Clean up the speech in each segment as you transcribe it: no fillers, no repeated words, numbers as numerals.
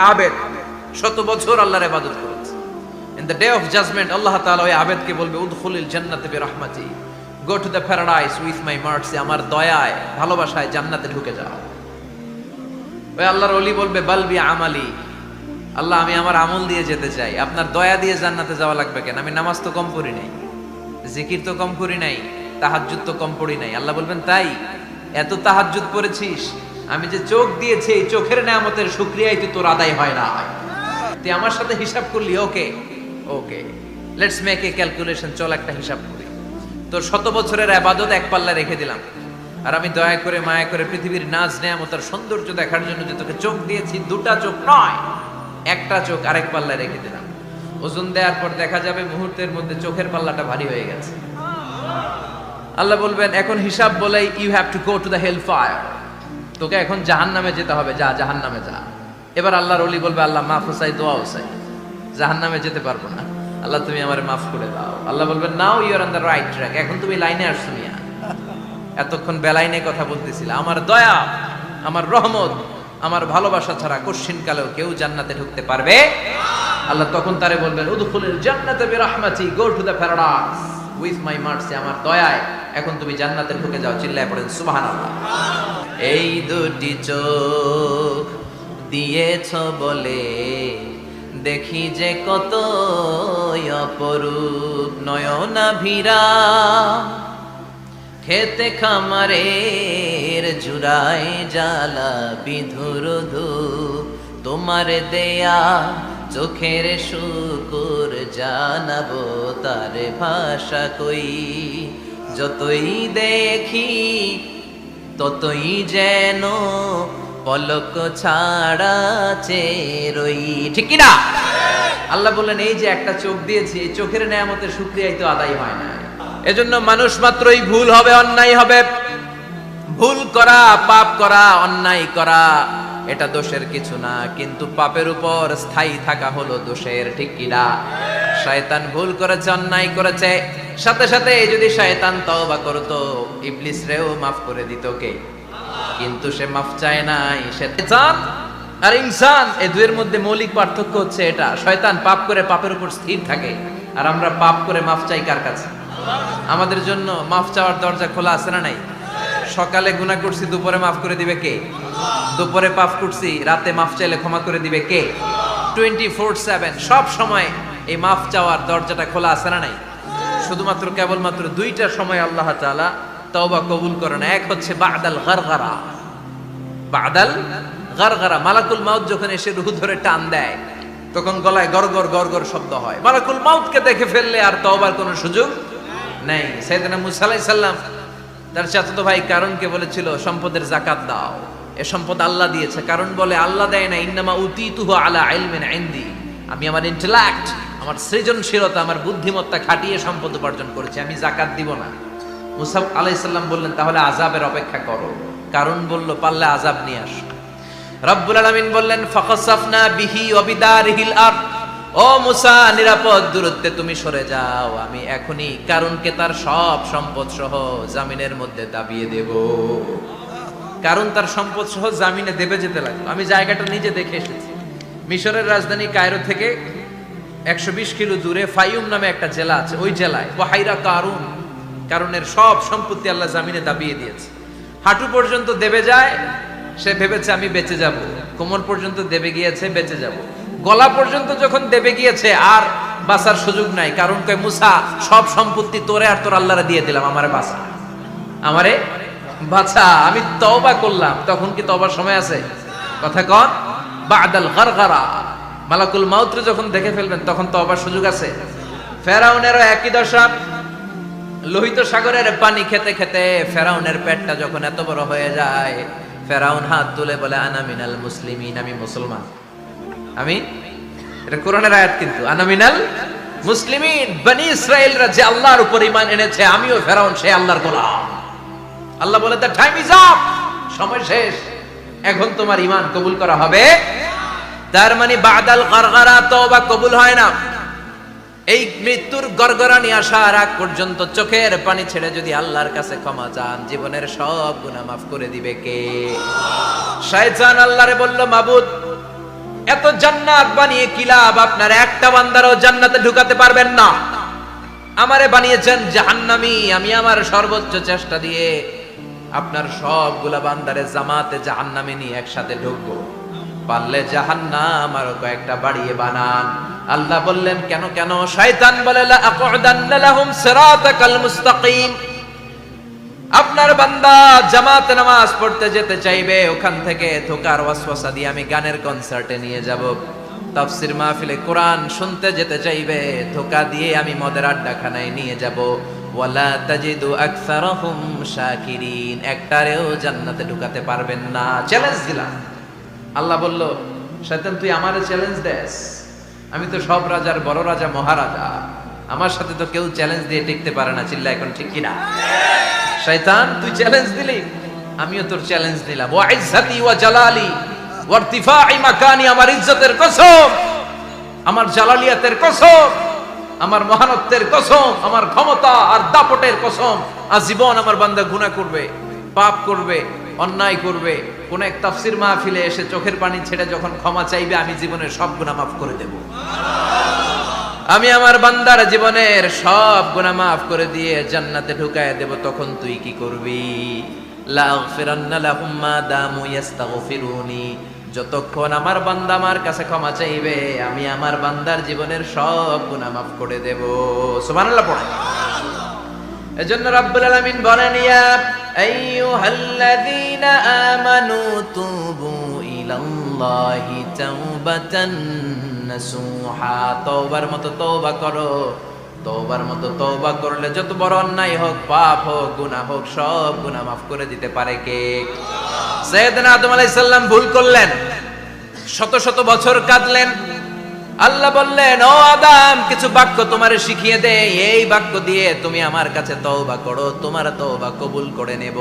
আবেদ, শত বছর আল্লাহর ইবাদত করেছে। In the day of judgment আল্লাহ তাআলা ওই আবেদকে বলবে উদখুলিল জান্নাতে বিরহমাতি, go to the paradise with my mercy, আমার দয়ায় ভালোবাসায় জান্নাতে ঢুকে যাও। ওই আল্লাহর ওলি বলবে বালবি আমালি, আল্লাহ আমি আমার আমল দিয়ে যেতে চাই, আপনার দয়া দিয়ে জান্নাতে যাওয়া লাগবে কেন? আমি নামাজ তো কম পড়ি নাই, জিকির তো কম করি নাই, তাহাজ্জুদ তো কম পড়ি নাই। আল্লাহ বলবেন তাই? এত তাহাজ্জুদ পড়েছিস, আমি যে চোখ দিয়েছি এই চোখের নেয়ামতের শুকরিয়াই তো তোর আদায় হয় না, তুই আমার সাথে হিসাব করলি। ওকে ওকে, লেটস মেক এ ক্যালকুলেশন, চল একটা হিসাব করি। তোর শত বছরের ইবাদত এক পাল্লা রেখে দিলাম, আর আমি দয়া করে মায়া করে পৃথিবীর নাজ নেয়ামত আর সৌন্দর্য দেখার জন্য যে তোকে চোখ দিয়েছি, দুটা চোখ নয়, একটা চোখ আরেক পাল্লায় রেখে দিলাম। ওজন দেওয়ার পর দেখা যাবে মুহূর্তের মধ্যে চোখের পাল্লাটা ভারী হয়ে গেছে। আল্লাহ বলবেন এখন হিসাব বলেই you have to go to the hell fire, তোকে এখন জাহান্নামে যেতে হবে, যা জাহান্নামে যা। এবার আল্লাহর ওলি বলবে আল্লাহ মাফ চাই, দোয়া চাই, জাহান্নামে যেতে পারবো না, আল্লাহ তুমি আমারে মাফ করে দাও। আল্লাহ বলবেন now you are on the right track, এখন তুমি লাইনে আসছো মিয়া, এতক্ষণ বেলাইনে কথা বলতেছিল। আমার দয়া, আমার রহমত, আমার ভালোবাসা ছাড়া কোশ্চিনকালেও কেউ জান্নাতে ঢুকতে পারবে। আল্লাহ তখন তারে বলবেন উদখুলিল জান্নাতে বিরহমাতি, go to the paradise with my mercy, আমার দয়ায় এখন তুমি জান্নাতে ঢুকে যাও। চিল্লায় পড়েন সুবহানাল্লাহ। এই দুটি চোখ দিয়েছ বলে দেখি যে কত অপরূপ, নয়নাভিরা খেতে খামারের জুড়ায় জ্বালা বিধুর ধূপ, তোমার দেয়া চোখের শুকুর জানাবো তার ভাষা কই, যতই দেখি ততই যেন পলক ছাড়া চেরই, ঠিক কি না? আল্লাহ বললেন এই যে একটা চোখ দিয়েছি, এই চোখের নেয়ামতের শুকরিয়াই তো আদায় হয় না। এজন্য মানুষ মাত্রই ভুল হবে, অন্যায় হবে। ভুল করা, পাপ করা, অন্যায় করা এটা দোষের কিছু না, কিন্তু পাপের উপর স্থায়ী থাকা হলো দোষের, ঠিক কি না? শয়তান ভুল করেছে, অন্যায় করেছে, সাথে সাথে যদি শয়তান তওবা করতো ইবলিস রেও মাফ করে দিত কে? কিন্তু সে মাফ চায় নাই। শয়তান আর ইনসান এই দুইয়ের মধ্যে মৌলিক পার্থক্য হচ্ছে এটা, শয়তান পাপ করে পাপের উপর স্থির থাকে, আর আমরা পাপ করে মাফ চাই কার কাছে? আমাদের জন্য মাফ চাওয়ার দরজা খোলা আছে না নাই? সকালে গুনাহ করছি, দুপুরে মাফ করে দিবে কে? দুপুরে পাপ করছি, রাতে মাফ চাইলে ক্ষমা করে দিবে কে? 24/7 সব সময় এই মাফ চাওয়ার দরজাটা খোলা আছে না নাই? শুধুমাত্র কেবলমাত্র দুইটা সময় আল্লাহ তাআলা তওবা কবুল করেন। এক হচ্ছে বাদাল গারগারা, বাদাল গারগারা, মালাকুল মাউত যখন এসে রূহ ধরে টান দেয় তখন গলায় গরগর গরগর শব্দ হয়। মালাকুল মাউতকে দেখে ফেললে আর তওবার কোনো সুযোগ নেই। সাইয়েদনা মুসা আলাইহিস সালাম তার চাচাতো ভাই কারণকে বলেছিল সম্পদের যাকাত দাও, এ সম্পদ আল্লাহ দিয়েছে। কারণ বলে আল্লাহ দেয় না, ইন্নামা উতিতুহু আলা ইলমিন ইনদি, আমি আমার ইন্টেলেক্ট, আমার সৃজনশীলতা, আমার বুদ্ধিমত্তা খাটিয়ে সম্পদ উপার্জন করেছি, আমি যাকাত দিব না। মুসা আলাইহিস সালাম বললেন তাহলে আযাবের অপেক্ষা করো। কারণ বলল পারলে আযাব নিয়ে আসো। রব্বুল আলামিন বললেন ফাকাসাফনা বিহি ওয়া বিদারিহিল আরদ, ও মুসা নিরাপদ দূরত্বে তুমি সরে যাও, আমি এখনই কারণকে তার সব সম্পদ সহ জামিনের মধ্যে দাবিয়ে দেব। কারণ তার সম্পদ সহ জামিনে দেবে যেতে লাগলো। আমি জায়গাটা নিজে দেখে এসেছি। মিশরের রাজধানী কায়রো থেকে 120 কিলো দূরে ফাইয়ুম নামে একটা জেলা আছে, ওই জেলায় বাহিরা কারুন, কারণের সব সম্পত্তি আল্লাহ জামিনে দাবিয়ে দিয়েছে। হাঁটু পর্যন্ত দেবে যায়, সে ভেবেছে আমি বেঁচে যাব, কোমর পর্যন্ত দেবে গিয়েছে বেঁচে যাব, গলা পর্যন্ত যখন দেবে গিয়েছে আর বাঁচার সুযোগ নাই। কারণ কয় মুসা সব সম্পত্তি তোরে আর তোর আল্লাহরে দিয়ে দিলাম, আমারে বাঁচা, আমারে বাঁচা, আমি তওবা করলাম। তখন কি তওবার সময় আছে? কথা কন, বাদাল গারগারা, মালাকুল মাউতরে যখন দেখে ফেলবেন তখন তওবার সুযোগ আছে। ফেরাউনেরও একই দশা। লোহিত সাগরের পানি খেতে খেতে ফেরাউনের পেটটা যখন এত বড় হয়ে যায়, ফেরাউন হাত তুলে বলে আনা মিনাল মুসলিমিন, আমি মুসলমান। আমি, এটা কোরআনের আয়াত কিন্তু, আনা মিনাল মুসলিমিন, বনি ইসরাইলরা যে আল্লাহর উপর ঈমান এনেছে, আমিও ফেরাউন সে আল্লাহর গোলাম। আল্লাহ বলে দ্য টাইম ইজ আপ, সময় শেষ, এখন তোমার ঈমান কবুল করা হবে। তার মানে বাদাল গারগারা তওবা কবুল হয় না। এই মৃত্যুর গড়গড়ানি আসার আগ পর্যন্ত চোখের পানি ছেড়ে যদি আল্লাহর কাছে ক্ষমা চান, জীবনের সব গুনাহ মাফ করে দিবে কে? শয়তান আল্লাহরে বলল মাবুদ এত জান্নাত বানিয়ে কি লাভ? আপনার একটা বান্দারও জান্নাতে ঢুকাতে পারবেন না। আমারে বানিয়েছেন জাহান্নামী, আমি আমার সর্বোচ্চ চেষ্টা দিয়ে আপনার সবগুলা বান্দারে জামাতে জাহান্নামে নিয়ে একসাথে ঢুকবো। পারলে জাহান্নাম আরো কয়েকটা বাড়িয়ে বানান। আল্লাহ বললেন কেন কেন? শয়তান বলে লা আকুদান্না লাহুম সিরাতাকাল মুস্তাকিম। আপনার বান্দা জামাতে নামাজ পড়তে যেতে চাইবে, ওখান থেকে ধোকার ওয়াসওয়াসা দিয়ে আমি গানের কনসার্টে নিয়ে যাব। তাফসীর মাহফিলে কোরআন শুনতে যেতে চাইবে, ধোকা দিয়ে আমি মদের আড্ডাখানায় নিয়ে যাব। ওয়ালা তাজিদু আকসারাহুম শাকিরিন। একটারেও জান্নাতে ঢুকাতে পারবেন না। চ্যালেঞ্জ দিলাম। আল্লাহ বলল, শয়তান তুই আমারে চ্যালেঞ্জ দেস? আমি তো সব রাজার বড় রাজা, মহারাজা। আমার সাথে তো কেউ চ্যালেঞ্জ দিয়ে টিকতে পারে না। চিল্লা এখন ঠিক কিনা? শয়তান তুই চ্যালেঞ্জ দিলি, আমিও তোর চ্যালেঞ্জ দিলাম। ওয়া ইজ্জতি ওয়া জালালি ওয়া ইরতিফাই মাকানি, আমার ইজ্জতের কসম, আমার জালালিয়াতের কসম, আমার মহানত্বের কসম, আমার ক্ষমতা আর দাপটের কসম, আজীবন আমার বান্দা গুনাহ করবে, পাপ করবে, অন্যায় করবে, কোন এক তাফসীর মাহফিলে এসে চোখের পানি ছেড়ে যখন ক্ষমা চাইবে, আমি জীবনের সব গুনাহ মাফ করে দেব। আমি আমার বান্দার জীবনের সব গুনাহ মাফ করে দিয়ে জান্নাতে ঢুকায় দেব। তখন তুই কি করবি? লা আগফিরান্না লাহুম মা দামু ইস্তাগফিরুনি। যতক্ষণ আমার বান্দা আমার কাছে ক্ষমা চাইবে, আমি আমার বান্দার জীবনের সব গুনাহ মাফ করে দেব। সুবহানাল্লাহ পড়ে। এজন্য রাব্বুল আলামিন বলেন, ইয়া আইয়ুহাল্লাযীনা আমানু তুবু ইলাল্লাহি তাওবাতান নাসুহা। তওবার মতো তওবা করো। তওবার মতো তওবা করলে যত বড় অন্যায় হোক, পাপ হোক, গুনাহ হোক, সব গুনাহ মাফ করে দিতে পারে কে? সাইয়েদনা আদম আলাইহিস সালাম ভুল করলেন, শত শত বছর কাঁদলেন। আল্লাহ বললেন, ও আদম, কিছু বাক্য তোমারে শিখিয়ে দে, এই বাক্য দিয়ে তুমি আমার কাছে তওবা করো, তোমার তওবা কবুল করে নেব।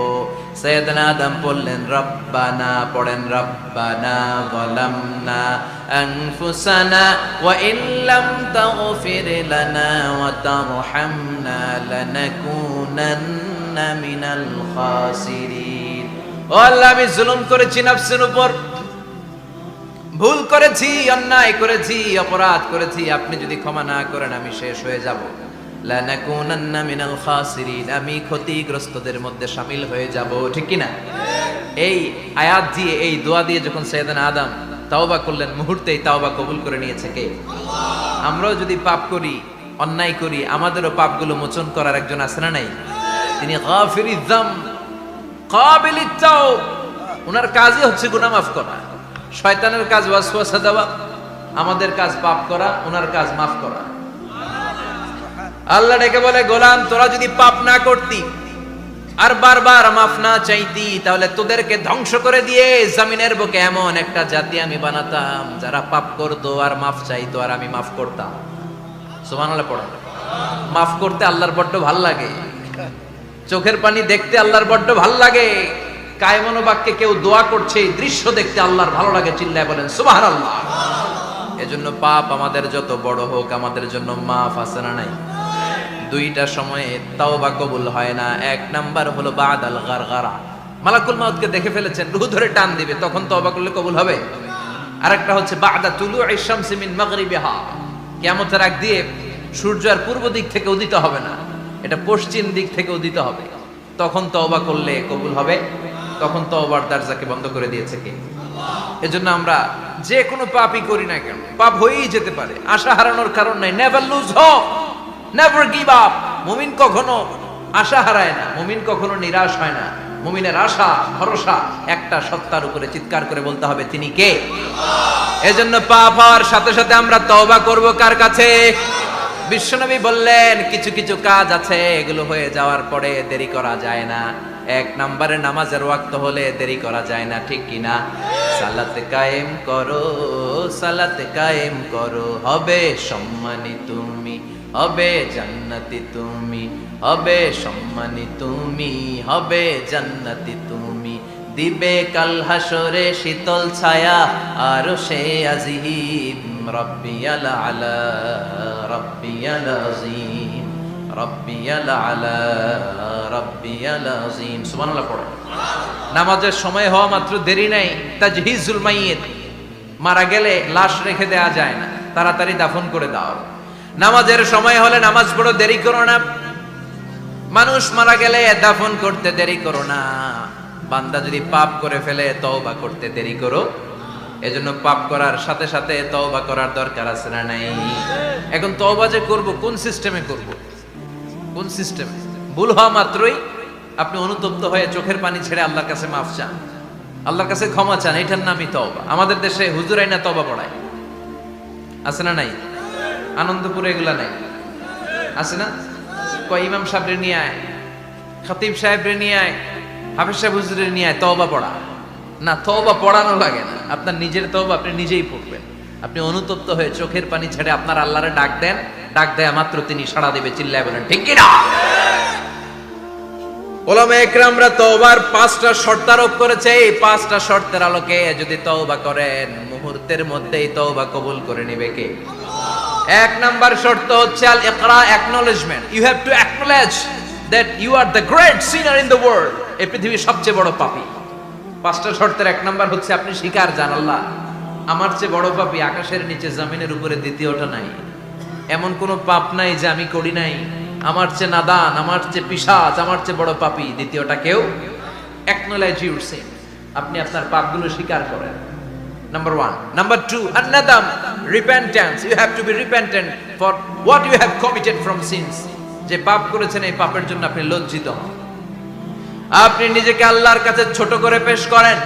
সাইয়েদনা আদম বললেন, রব্বানা, পড়েন, রব্বানা যালামনা আনফুসানা ওয়া ইল্লাম তাগফির লানা ওয়া তারহামনা লানাকুনান্না মিনাল খাসিরিন। ও আল্লাহ, আমি জুলুম করেছি নফসের উপর, ভুল করেছি, অন্যায় করেছি, অপরাধ করেছি। আপনি যদি ক্ষমা না করেন আমি শেষ হয়ে যাব। লানাকুনান্না মিনাল খাসিরিন, আমি ক্ষতিগ্রস্তদের মধ্যে শামিল হয়ে যাব। ঠিক কি না? এই আয়াত দিয়ে, এই দোয়া দিয়ে যখন সাইয়েদনা আদম তাওবা করলেন, মুহূর্তেই তাওবা কবুল করে নিয়েছে কে? আমরাও যদি পাপ করি, অন্যায় করি, আমাদেরও পাপগুলো মোচন করার একজন আছে না নাই? তিনি গাফিরিয যাম কাবিলিত তাওব। ওনার কাজই হচ্ছে গুনাহ মাফ করা। শয়তানের কাজ ওয়াসওয়াসা দেওয়া, আমাদের কাজ পাপ করা, ওনার কাজ মাফ করা। আল্লাহ ডেকে বলে, গোলাম, তোরা যদি পাপ না করতি আর বারবার মাফ না চাইতি, তাহলে তোদেরকে ধ্বংস করে দিয়ে জমিনের বুকে এমন একটা জাতি আমি বানাতাম যারা পাপ করতো আর মাফ চাইতো, আর আমি মাফ করতাম। সুবহানাল্লাহ পড়েন। মাফ করতে আল্লাহর বড্ড ভাল লাগে, চোখের পানি দেখতে আল্লাহর বড্ড ভাল লাগে, কায়মনো বাক্যে কেউ দোয়া করছে এই দৃশ্য দেখতে আল্লাহর ভালো লাগে। চিল্লায় বলেন সুবহানাল্লাহ। এজন্য পাপ আমাদের যত বড় হোক, আমাদের জন্য মাফ আছে না নাই? দুইটা সময়ে তাওবা কবুল হয় না। এক নাম্বার হলো বাদাল গারগারা, মালাকুল মাউতকে দেখে ফেলেছেন, রূহ ধরে টান দিবে, তখন তওবা করলে কবুল হবে। আরেকটা হচ্ছে বাদা তুলুইশ শামসি মিন মাগরিবিহা, কিয়ামতের আগ দিয়ে সূর্য আর পূর্ব দিক থেকে উদিত হবে না, এটা পশ্চিম দিক থেকে উদিত হবে, তখন তওবা করলে কবুল হবে। তখন তওবার দরজাকে বন্ধ করে দিয়েছে কে? এজন্য আমরা যে কোনো পাপই করি না কেন, পাপ হয়েই যেতে পারে, আশা হারানোর কারণ নাই। Never lose hope, never give up. মুমিন কখনো আশা হারায় না, মুমিন কখনো নিরাশ হয় না। মুমিনের আশা ভরসা একটা সত্তার উপরে। চিৎকার করে বলতে হবে, তিনি কে? এজন্য পাপ হওয়ার সাথে সাথে আমরা তওবা করব কার কাছে? বিশ্বনবী বললেন, কিছু কিছু কাজ আছে এগুলো হয়ে যাওয়ার পরে দেরি করা যায় না। এক নম্বরে নামাজের ওয়াক্ত হলে দেরি করা যায় না, ঠিক কিনা? সালাতে কায়েম করো, সালাতে কায়েম করো, হবে সম্মানী তুমি, হবে জান্নাতি তুমি, হবে সম্মানী তুমি, হবে জান্নাতি তুমি। দিবে কাল হাসরে শীতল ছায়া আরশে আজিম, রব্বিয়াল আলা, রব্বিয়াল আযীম, রব্বিয়াল আলা, রব্বিয়াল আযীম। সুবহানাল্লাহ পড়ো। নামাজের সময় হওয়া মাত্র দেরি নাই, তাজহিজুল মাইয়িত, মারা গেলে লাশ রেখে দেয়া যায় না, তাড়াতাড়ি দাফন করে দাও। নামাজের সময় হলে নামাজ পড়ো, দেরি করো না। মানুষ মারা গেলে দাফন করতে দেরি করো না। বান্দা যদি পাপ করে ফেলে তওবা করতে দেরি করো। এজন্য পাপ করার সাথে সাথে তওবা করার দরকার আছে না নাই? এখন তওবা যে করব, কোন সিস্টেমে করব? কোন সিস্টেমে? ভুল হওয়া মাত্রই আপনি অনুতপ্ত হয়ে চোখের পানি ছেড়ে আল্লাহর কাছে মাফ চান, আল্লাহর কাছে ক্ষমা চান, এটার নামই তওবা। আমাদের দেশে হুজুরাই না তওবা পড়ায়, আছে না নাই? আনন্দপুরে এগুলা নাই, আছে না? কয় ইমাম সাহেবরে নিয়ে আয়, খতিব সাহেবরে নিয়ে আয়, হাফেজ সাহেব হুজুরের নিয়ে আয়, তওবা পড়া। না, তওবা পড়ানো লাগে না, আপনার নিজের তওবা আপনি নিজেই পড়বেন। আপনি অনুতপ্ত হয়ে চোখের পানি ছেড়ে আপনার আল্লাহরে ডাক দেন, ডাক দেয়া মাত্র তিনি সাড়া দেবে। চিল্লায় বলেন ঠিক কি না? ওলামা একরামরা তওবার 5টা শর্ত আরোপ করেছে। এই 5টা শর্তের আলোকে যদি তওবা করেন, মুহূর্তের মধ্যেই তওবা কবুল করে নেবে কে? 1 নাম্বার শর্ত হচ্ছে আল ইকরা, acknowledgement. You have to acknowledge that you are the great sinner in the world. এই পৃথিবীর সবচেয়ে বড় পাপী। 5টা শর্তের 1 নাম্বার হচ্ছে আপনি স্বীকার জান, আল্লাহ আমার চেয়ে বড় পাপী আকাশের নিচে জমিনের উপরে দ্বিতীয়টা নাই। এমন কোন পাপ নাই যে আমি করি নাই। আমার চেয়ে নাদান, আমার চেয়ে পিশাচ, আমার চেয়ে বড় পাপী দ্বিতীয়টা কেউ। অ্যাকনলেজ ইউর সিন, আপনি আপনার পাপগুলো স্বীকার করেন। Number 1. Number 2, an-nadam, repentance. You have to be repentant for what you have committed from sins. যে পাপ করেছেন এই পাপের জন্য আপনি লজ্জিত হন। আপনি নিজেকে আল্লাহর কাছে ছোট করে পেশ করেন,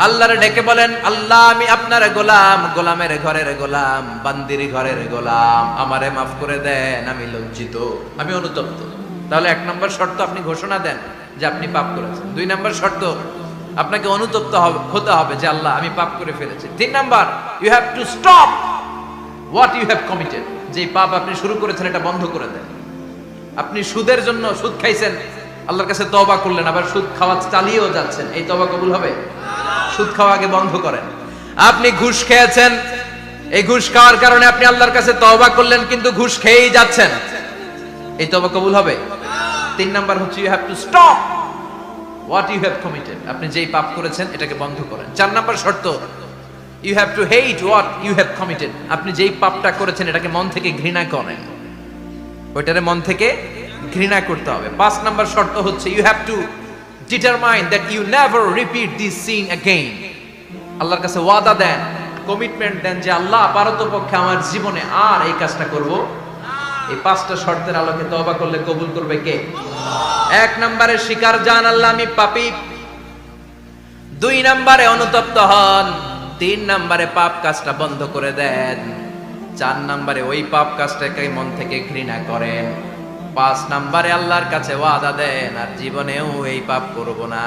আল্লাহরে ডেকে বলেন, আল্লাহ আমি আপনার গোলাম, গোলামের ঘরের গোলাম, বান্দির ঘরের গোলাম, আমারে মাফ করে দেন, আমি লজ্জিত, আমি অনুতপ্ত। তাহলে 1 নম্বর শর্ত আপনি ঘোষণা দেন যে আপনি পাপ করেছেন। 2 নম্বর শর্ত আপনাকে অনুতপ্ত হতে হবে যে আল্লাহ আমি পাপ করে ফেলেছি। 3 number, you have to stop what you have committed. যে পাপ আপনি শুরু করেছেন এটা বন্ধ করে দেন। আপনি সুদের জন্য সুদ খাইছেন, আল্লাহর কাছে তওবা করলেন, আবার সুদ খাওয়া চালিয়েও যাচ্ছেন, এই তওবা কবুল হবে? সুদ খাওয়া আগে বন্ধ করেন। আপনি ঘুষ খেয়েছেন, এই ঘুষ খাওয়ার কারণে আপনি আল্লাহর কাছে তওবা করলেন কিন্তু ঘুষ খেয়েই যাচ্ছেন, এই তওবা কবুল হবে? 3 নাম্বার হচ্ছে you have to stop what you have committed, আপনি যেই পাপ করেছেন এটাকে বন্ধ করেন। 4 নাম্বার শর্ত, you have to hate what you have committed, আপনি যেই পাপটা করেছেন এটাকে মন থেকে ঘৃণা করেন, ওইটারে মন থেকে ঘৃণা করতে হবে। 5 নাম্বার শর্ত হচ্ছে you have to determine that you never repeat this sin again, আল্লাহর কাছে ওয়াদা দেন, কমিটমেন্ট দেন যে আল্লাহ পারতপক্ষে আমার জীবনে আর এই কাজটা করব। এই 5টা শর্তের আলোকে তওবা করলে কবুল করবে কে? 1 নম্বরে স্বীকার জান আল্লাহ আমি পাপী, 2 নম্বরে অনুতপ্ত হন, 3 নম্বরে পাপ কাজটা বন্ধ করে দেন, 4 নম্বরে ওই পাপ কাজটাকে মন থেকে ঘৃণা করেন, 5 নম্বরে আল্লাহর কাছে ওয়াদা দেন আর জীবনেও এই পাপ করব না।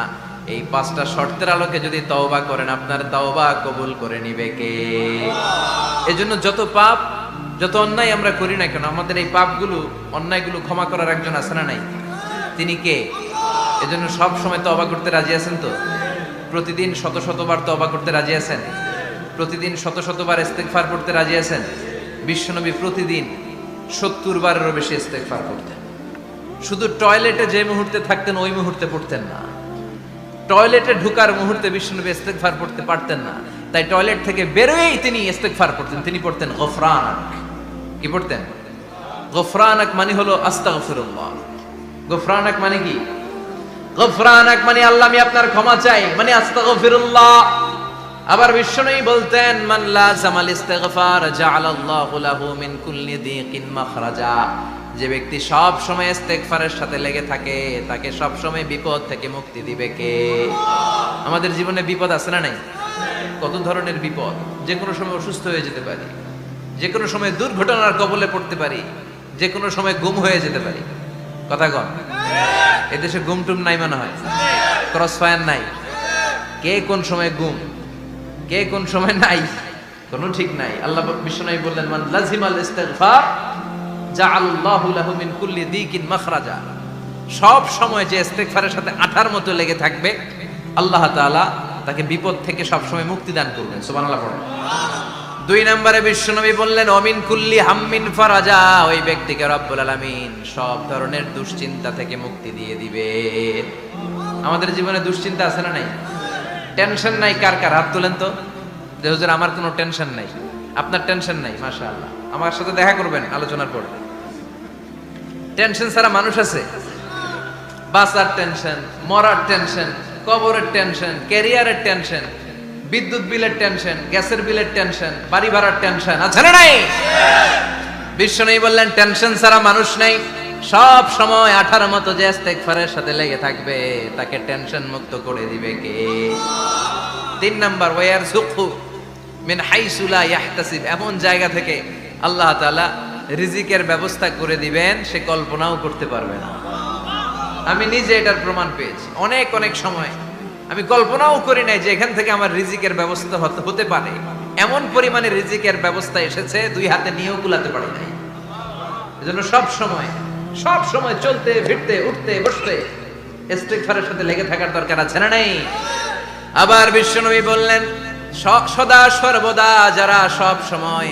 এই 5টা শর্তের আলোকে যদি তওবা করেন আপনার তওবা কবুল করে নিবে কে? এজন্য যত পাপ যত অন্যায় আমরা করি না কেন, আমাদের এই পাপগুলো অন্যায়গুলো ক্ষমা করার একজন আছে না নাই? তিনি কে? এজন্য সব সময় তওবা করতে রাজি আছেন তো? প্রতিদিন শত শতবার তওবা করতে রাজি আছেন? প্রতিদিন শত শতবার ইস্তেগফার পড়তে রাজি আছেন? বিশ্বনবী প্রতিদিন 70 বারেরও বেশি ইস্তেগফার করতেন। শুধু টয়লেটে যে মুহূর্তে থাকতেন ওই মুহূর্তে পড়তেন না, টয়লেটে ঢুকার মুহূর্তে বিশ্বনবী ইস্তেগফার পড়তে পারতেন না, তাই টয়লেট থেকে বেরোয়েই তিনি ইস্তেগফার পড়তেন। তিনি পড়তেন গফরানাক। কি পড়তেন? গফরানাক মানে হলো আস্তাগফিরুল্লাহ। গফরানাক মানে কি? গফরানাক মানে আল্লাহ আমি আপনার ক্ষমা চাই, মানে আস্তাগফিরুল্লাহ। আবার বিশ্বনবী বলতেন মান লাযামাল ইস্তিগফার জাআলাল্লাহু লাহু মিন কুল্লি দিকিন মাখরাজা। যে ব্যক্তি সব সময় ইস্তেগফারের সাথে লেগে থাকে তাকে সব সময় বিপদ থেকে মুক্তি দিবে কে? আমাদের জীবনে বিপদ আছে না নাই? কত ধরনের বিপদ, যে কোনো সময় অসুস্থ হয়ে যেতে পারি, যে কোনো সময় দুর্ঘটনার কবলে পড়তে পারি, যে কোনো সময় গুম হয়ে যেতে পারি। কথা কন, এদেশে গুম টুম নাই মনে হয়, ক্রস ফায়ার নাই, কে কোন সময় গুম, কে কোন সময় নাই, কোনো ঠিক নাই। আল্লাহ বিশ্বনবী বললেন মান লাজিমাল ইস্তিগফার জাআলাল্লাহু লাহু মিন কুল্লি দিকিন মাখরাজা। সব সময় যে ইস্তিগফারের সাথে আঠার মতো লেগে থাকবে আল্লাহ তাআলা তাকে বিপদ থেকে সব সময় মুক্তি দান করবেন। সুবহানাল্লাহ পড়ুন। 2 নম্বরে বিশ্বনবী বললেন অমিন কুল্লি হাম্মিন ফারাজা, ওই ব্যক্তিকে রব্বুল আলামিন সব ধরনের দুশ্চিন্তা থেকে মুক্তি দিয়ে দিবে। আমাদের জীবনে দুশ্চিন্তা আছে না নাই? টেনশন নাই কার কার? হাত তোলেন তো। যে হুজুর আমার কোনো টেনশন নাই, আপনার টেনশন নাই, মাশাআল্লাহ, আমার সাথে দেখা করবেন আলোচনার পর। টেনশন ছাড়া মানুষ আছে? বাঁচার টেনশন, মরার টেনশন, কবরের টেনশন, ক্যারিয়ারের টেনশন, বিদ্যুৎ বিলের টেনশন, গ্যাসের বিলের টেনশন, বাড়ি ভাড়ার টেনশন আছে না নাই? বিশ্বনবী বললেন টেনশন ছাড়া মানুষ নাই। সব সময় 18 মতো যে ইস্তেগফারের সাথে লেগে থাকবে তাকে টেনশন মুক্ত করে দিবে কে? 3 নাম্বার, ওয়ারযুকহু মিন হাইসু লা ইয়াহতাসিব, এমন জায়গা থেকে আল্লাহ তাআলা রিজিকের ব্যবস্থা করে দিবেন সে কল্পনাও করতে পারবে না। আমি নিজে এটার প্রমাণ পেয়েছি। অনেক অনেক সময় আমি কল্পনাও করি নাই যে এখান থেকে আমার রিজিকের ব্যবস্থা হতে পারে। এমন পরিমাণে রিজিকের ব্যবস্থা এসেছে, 2 হাতে নিয়েও কুলাতে পারি নাই। এজন্য সব সময় চলতে ফিরতে উঠতে বসতে ইস্তিগফারের সাথে লেগে থাকার দরকার আছে না নাই? আবার বিশ্বনবী বললেন সদা সর্বদা যারা সব সময়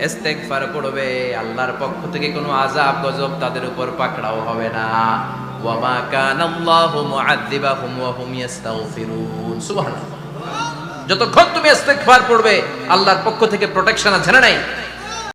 ইস্তিগফার করবে আল্লাহর পক্ষ থেকে কোনো আযাব গজব তাদের উপর পাকড়াও হবে না। ওয়া মা কানাল্লাহু মুআযযিবাহুম ওয়া হুম ইস্তাগফিরুন। সুবহানাল্লাহ। যতক্ষণ তুমি ইস্তিগফার পড়বে আল্লাহর পক্ষ থেকে প্রোটেকশন আছে না নাই?